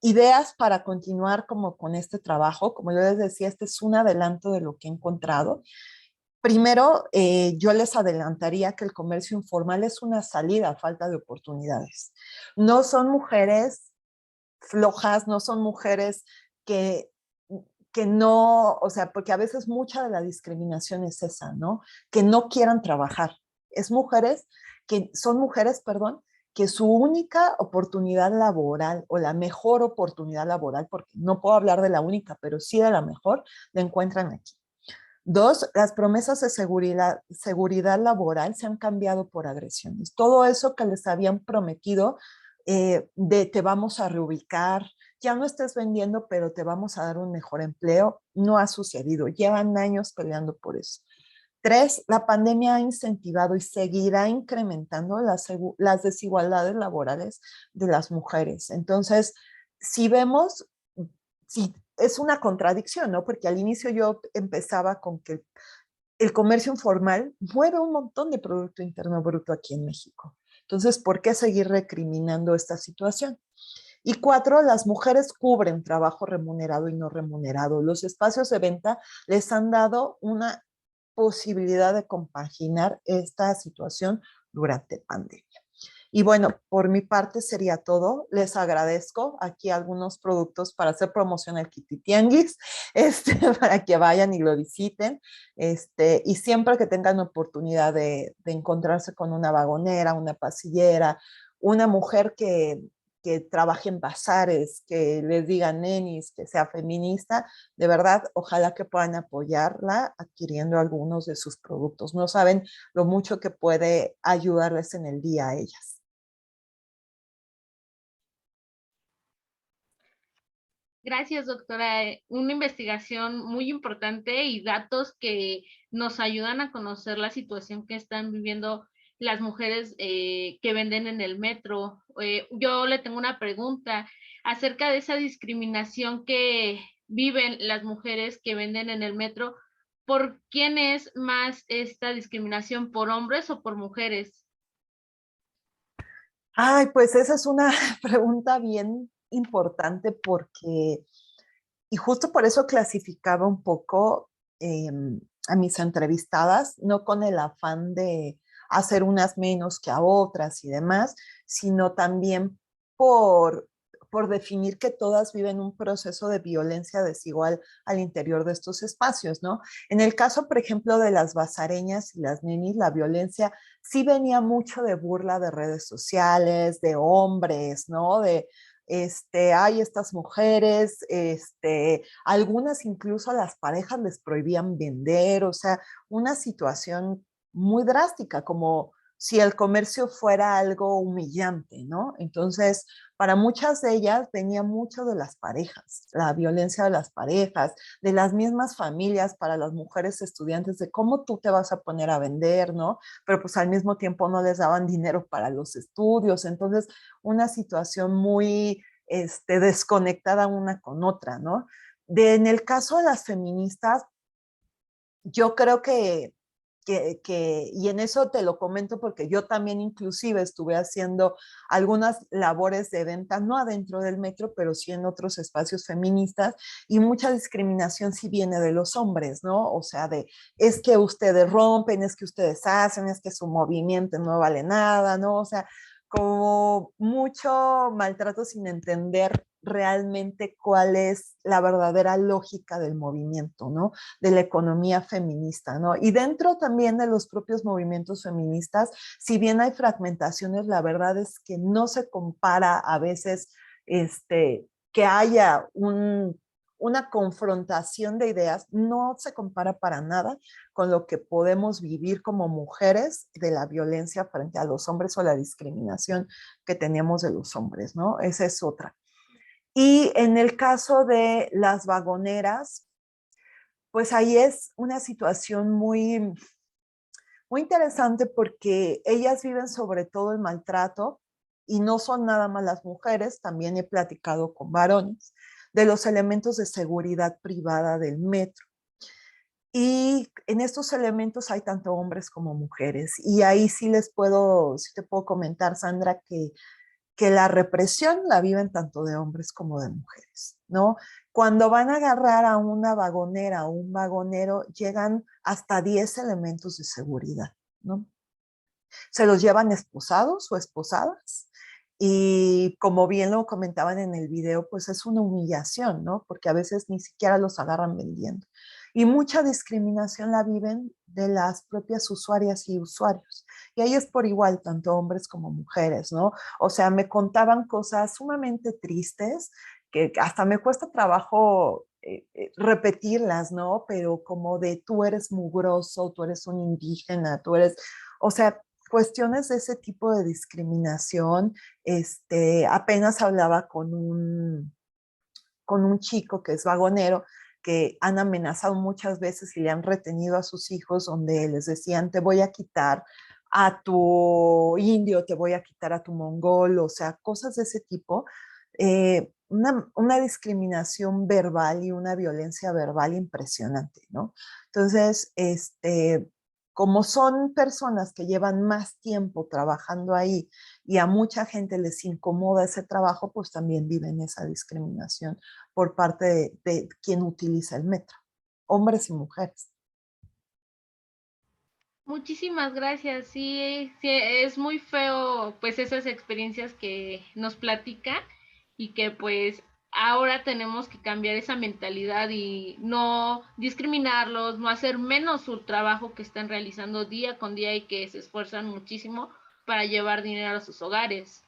Speaker 3: ideas para continuar como con este trabajo, como yo les decía, este es un adelanto de lo que he encontrado. Primero, yo les adelantaría que el comercio informal es una salida a falta de oportunidades. No son mujeres flojas, no son mujeres que no, o sea, porque a veces mucha de la discriminación es esa, ¿no? Que no quieran trabajar. Son mujeres, perdón, que su única oportunidad laboral o la mejor oportunidad laboral, porque no puedo hablar de la única, pero sí de la mejor, la encuentran aquí. 2, las promesas de seguridad laboral se han cambiado por agresiones. Todo eso que les habían prometido de te vamos a reubicar, ya no estés vendiendo, pero te vamos a dar un mejor empleo, no ha sucedido. Llevan años peleando por eso. 3, la pandemia ha incentivado y seguirá incrementando las desigualdades laborales de las mujeres. Entonces, si vemos, es una contradicción, ¿no? Porque al inicio yo empezaba con que el comercio informal mueve un montón de Producto Interno Bruto aquí en México. Entonces, ¿por qué seguir recriminando esta situación? Y 4, las mujeres cubren trabajo remunerado y no remunerado. Los espacios de venta les han dado una posibilidad de compaginar esta situación durante pandemia. Y bueno, por mi parte sería todo. Les agradezco aquí algunos productos para hacer promoción al Kititianguis, para que vayan y lo visiten. Y siempre que tengan oportunidad de encontrarse con una vagonera, una pasillera, una mujer que trabaje en bazares, que les diga nenis, que sea feminista, de verdad, ojalá que puedan apoyarla adquiriendo algunos de sus productos. No saben lo mucho que puede ayudarles en el día a ellas.
Speaker 1: Gracias, doctora. Una investigación muy importante y datos que nos ayudan a conocer la situación que están viviendo las mujeres que venden en el metro. Yo le tengo una pregunta acerca de esa discriminación que viven las mujeres que venden en el metro, ¿por quién es más esta discriminación? ¿Por hombres o por mujeres?
Speaker 3: Ay, pues esa es una pregunta bien importante porque, y justo por eso clasificaba un poco a mis entrevistadas, no con el afán de hacer unas menos que a otras y demás, sino también por, por definir que todas viven un proceso de violencia desigual al interior de estos espacios, ¿no? En el caso, por ejemplo, de las bazareñas y las nenis, la violencia sí venía mucho de burla de redes sociales, de hombres, ¿no? Hay estas mujeres, algunas incluso a las parejas les prohibían vender, o sea, una situación muy drástica, como si el comercio fuera algo humillante, ¿no? Entonces, para muchas de ellas venía mucho de las parejas, la violencia de las parejas, de las mismas familias para las mujeres estudiantes, de cómo tú te vas a poner a vender, ¿no? Pero pues al mismo tiempo no les daban dinero para los estudios, entonces una situación muy desconectada una con otra, ¿no? En el caso de las feministas, yo creo y en eso te lo comento porque yo también inclusive estuve haciendo algunas labores de venta, no adentro del metro, pero sí en otros espacios feministas, y mucha discriminación sí viene de los hombres, ¿no? O sea, es que ustedes rompen, es que ustedes hacen, es que su movimiento no vale nada, ¿no? O sea, como mucho maltrato sin entender realmente cuál es la verdadera lógica del movimiento, ¿no? De la economía feminista, ¿no? Y dentro también de los propios movimientos feministas, si bien hay fragmentaciones, la verdad es que no se compara a veces que haya una confrontación de ideas, no se compara para nada con lo que podemos vivir como mujeres de la violencia frente a los hombres o la discriminación que teníamos de los hombres, ¿no? Esa es otra. Y en el caso de las vagoneras, pues ahí es una situación muy, muy interesante porque ellas viven sobre todo el maltrato y no son nada más las mujeres, también he platicado con varones, de los elementos de seguridad privada del metro. Y en estos elementos hay tanto hombres como mujeres. Y ahí sí te puedo comentar, Sandra, que la represión la viven tanto de hombres como de mujeres, ¿no? Cuando van a agarrar a una vagonera o un vagonero, llegan hasta 10 elementos de seguridad, ¿no? Se los llevan esposados o esposadas y como bien lo comentaban en el video, pues es una humillación, ¿no? Porque a veces ni siquiera los agarran vendiendo. Y mucha discriminación la viven de las propias usuarias y usuarios. Y ahí es por igual, tanto hombres como mujeres, ¿no? O sea, me contaban cosas sumamente tristes que hasta me cuesta trabajo repetirlas, ¿no? Pero como de tú eres mugroso, tú eres un indígena, tú eres, o sea, cuestiones de ese tipo de discriminación. Apenas hablaba con un chico que es vagonero, que han amenazado muchas veces y le han retenido a sus hijos, donde les decían, te voy a quitar a tu indio, te voy a quitar a tu mongol, o sea, cosas de ese tipo. Una discriminación verbal y una violencia verbal impresionante, ¿no? Entonces, como son personas que llevan más tiempo trabajando ahí y a mucha gente les incomoda ese trabajo, pues también viven esa discriminación por parte de quien utiliza el metro, hombres y mujeres.
Speaker 1: Muchísimas gracias. Sí, sí, es muy feo pues esas experiencias que nos platica y que pues ahora tenemos que cambiar esa mentalidad y no discriminarlos, no hacer menos su trabajo que están realizando día con día y que se esfuerzan muchísimo para llevar dinero a sus hogares.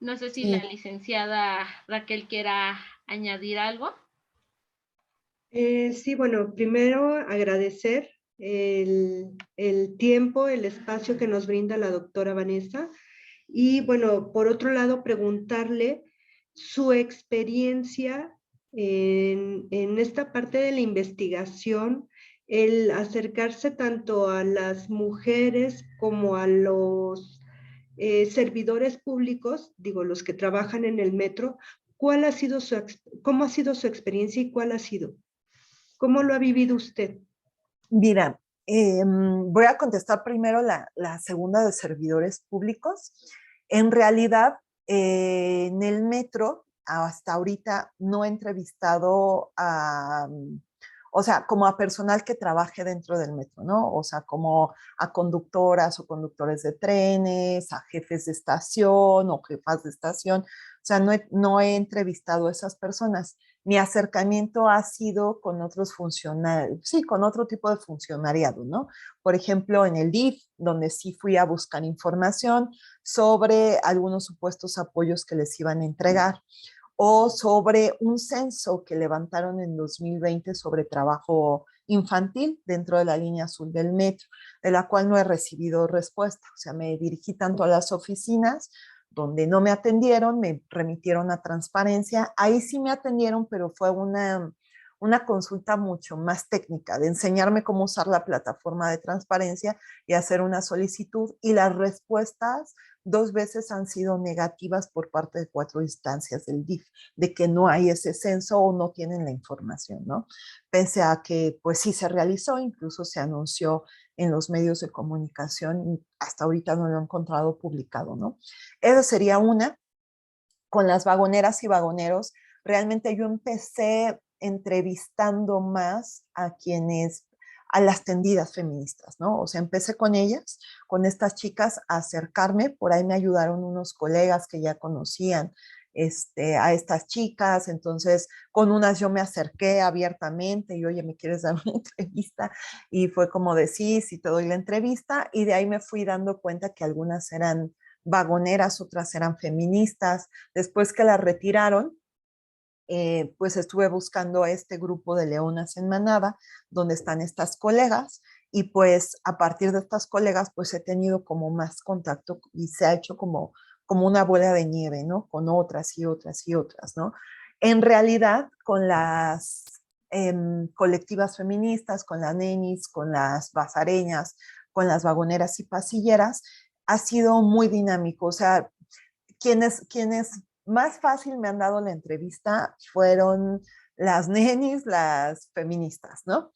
Speaker 1: No sé si la
Speaker 3: Sí.
Speaker 1: licenciada Raquel quiera añadir algo.
Speaker 2: Sí, bueno, primero agradecer el tiempo, el espacio que nos brinda la doctora Vanessa. Y bueno, por otro lado, preguntarle su experiencia en esta parte de la investigación, el acercarse tanto a las mujeres como a los servidores públicos, digo, los que trabajan en el metro, ¿Cómo ha sido su experiencia y cuál ha sido? ¿Cómo lo ha vivido usted?
Speaker 3: Mira, voy a contestar primero la segunda de servidores públicos. En realidad, en el metro, hasta ahorita no he entrevistado o sea, como a personal que trabaje dentro del metro, ¿no? O sea, como a conductoras o conductores de trenes, a jefes de estación o jefas de estación. O sea, no he entrevistado a esas personas. Mi acercamiento ha sido con otros funcionarios, sí, con otro tipo de funcionariado, ¿no? Por ejemplo, en el DIF, donde sí fui a buscar información sobre algunos supuestos apoyos que les iban a entregar, o sobre un censo que levantaron en 2020 sobre trabajo infantil dentro de la línea azul del metro, de la cual no he recibido respuesta. O sea, me dirigí tanto a las oficinas donde no me atendieron, me remitieron a transparencia. Ahí sí me atendieron, pero fue una consulta mucho más técnica, de enseñarme cómo usar la plataforma de transparencia y hacer una solicitud. Y las respuestas 2 veces han sido negativas por parte de 4 instancias del DIF, de que no hay ese censo o no tienen la información, ¿no? Pese a que, pues sí se realizó, incluso se anunció en los medios de comunicación, y hasta ahorita no lo he encontrado publicado, ¿no? Esa sería una. Con las vagoneras y vagoneros, realmente yo empecé entrevistando más a las tendidas feministas, ¿no? O sea, empecé con ellas, con estas chicas, a acercarme. Por ahí me ayudaron unos colegas que ya conocían a estas chicas. Entonces, con unas yo me acerqué abiertamente y, oye, ¿me quieres dar una entrevista? Y fue como de sí te doy la entrevista. Y de ahí me fui dando cuenta que algunas eran vagoneras, otras eran feministas. Después que las retiraron, pues estuve buscando a este grupo de Leonas en Manada, donde están estas colegas, y pues a partir de estas colegas, pues he tenido como más contacto y se ha hecho como una bola de nieve, ¿no? Con otras y otras y otras, ¿no? En realidad, con las colectivas feministas, con las nenis, con las bazareñas, con las vagoneras y pasilleras, ha sido muy dinámico. O sea, quienes más fácil me han dado la entrevista fueron las nenis, las feministas, ¿no?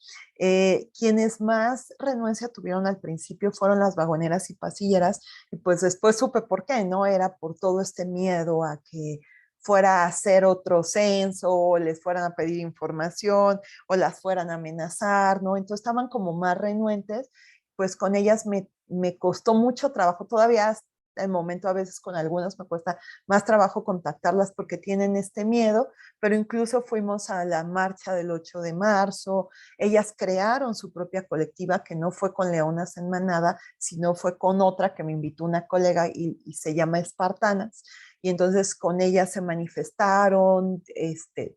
Speaker 3: Quienes más renuencia tuvieron al principio fueron las vagoneras y pasilleras, y pues después supe por qué, ¿no? Era por todo este miedo a que fuera a hacer otro censo, o les fueran a pedir información, o las fueran a amenazar, ¿no? Entonces estaban como más renuentes. Pues con ellas me costó mucho trabajo, todavía hasta el momento a veces con algunas me cuesta más trabajo contactarlas porque tienen este miedo, pero incluso fuimos a la marcha del 8 de marzo, ellas crearon su propia colectiva que no fue con Leonas en Manada, sino fue con otra que me invitó una colega y se llama Espartanas, y entonces con ellas se manifestaron,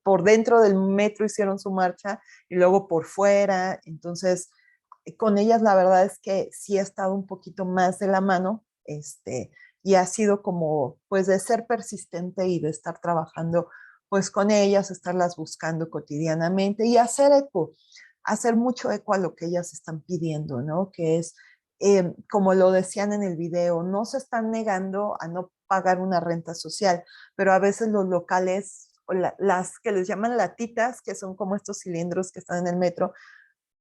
Speaker 3: por dentro del metro hicieron su marcha y luego por fuera. Entonces con ellas la verdad es que sí he estado un poquito más de la mano, y ha sido como, pues, de ser persistente y de estar trabajando, pues, con ellas, estarlas buscando cotidianamente y hacer mucho eco a lo que ellas están pidiendo, ¿no? Que es, como lo decían en el video, no se están negando a no pagar una renta social, pero a veces los locales, las que les llaman latitas, que son como estos cilindros que están en el metro,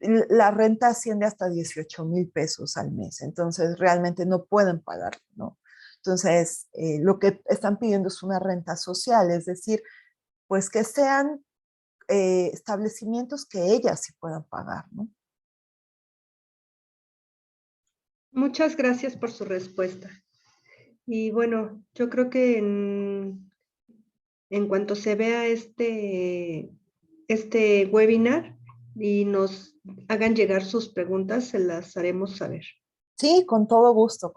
Speaker 3: la renta asciende hasta 18,000 pesos al mes, entonces realmente no pueden pagarlo, ¿no? Entonces, lo que están pidiendo es una renta social, es decir, pues que sean establecimientos que ellas sí puedan pagar, ¿no?
Speaker 2: Muchas gracias por su respuesta. Y bueno, yo creo que en cuanto se vea este webinar y nos hagan llegar sus preguntas, se las haremos saber.
Speaker 3: Sí, con todo gusto,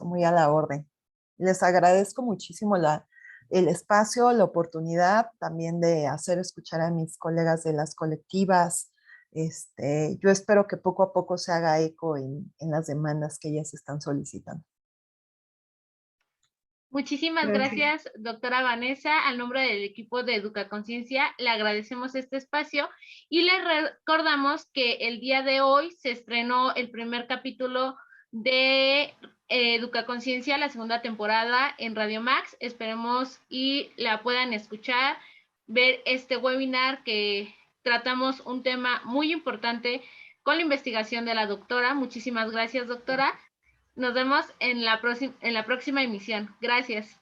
Speaker 3: muy a la orden. Les agradezco muchísimo el espacio, la oportunidad también de hacer escuchar a mis colegas de las colectivas. Yo espero que poco a poco se haga eco en las demandas que ellas están solicitando.
Speaker 1: Muchísimas gracias, doctora Vanessa. Al nombre del equipo de Educaconciencia, le agradecemos este espacio y le recordamos que el día de hoy se estrenó el primer capítulo de Educaconciencia, la segunda temporada en Radio Max. Esperemos y la puedan escuchar, ver este webinar que tratamos un tema muy importante con la investigación de la doctora. Muchísimas gracias, doctora. Nos vemos en la próxima emisión. Gracias.